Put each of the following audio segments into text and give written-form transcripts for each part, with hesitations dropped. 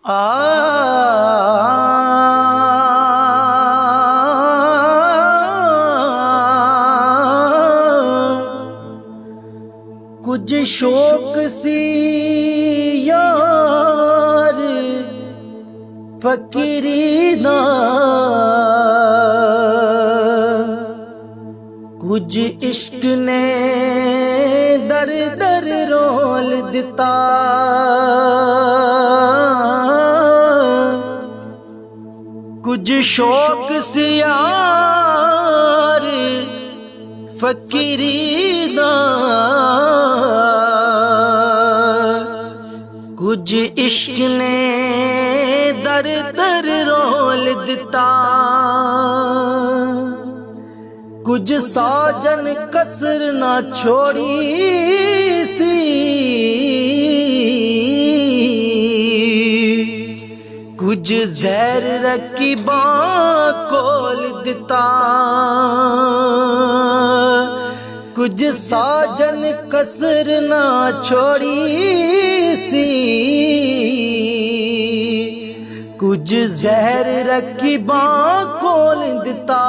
कुछ शौक सी यार फकीरी दा, कुछ इश्क ने दर दर रोल दिता। कुछ शौक सी यार फकीरी दा, कुछ इश्क ने दर दर रोल दिता। कुछ साजन कसर ना छोड़ी सी, कुछ जहर रखी बां खोल दिता। कुछ साजन कसर ना छोड़ी सी, कुछ जहर रखी बां खोल दिता।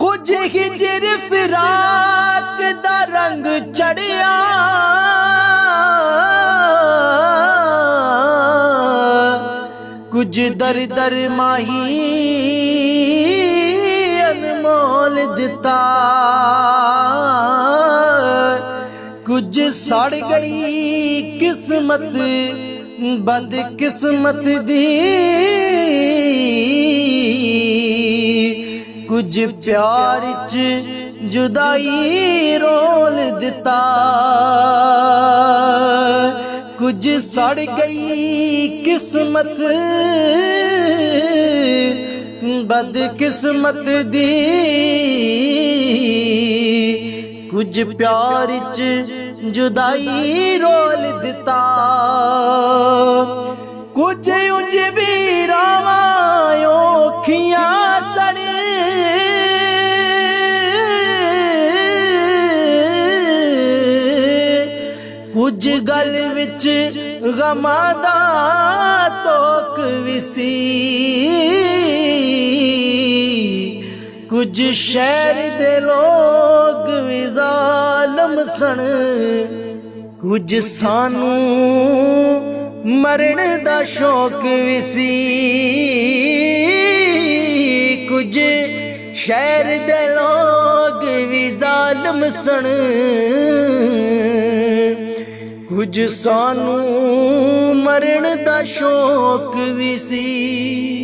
कुछ हिजर फिराक दा रंग चढ़िया, कुछ दर दर माही अनमोल दिता। कुछ सड़ गई किस्मत बदकिस्मत दी, कुछ प्यार च जुदाई रोल दिता। कुछ सड़ गई किस्मत बदकिस्मत दी, कुछ प्यार च जुदाई रोल दिता। कुछ उंज भी रावां औखियां सड़, कुछ गल विच गमां दा तोक विसी। कुछ शहर दे लोग भी ज़ालिम सन, कुछ सानू मरण दा शौक भी सी। कुछ शहर दे लोग भी ज़ालिम सन, कुछ सानू मरण दा शौक भी सी।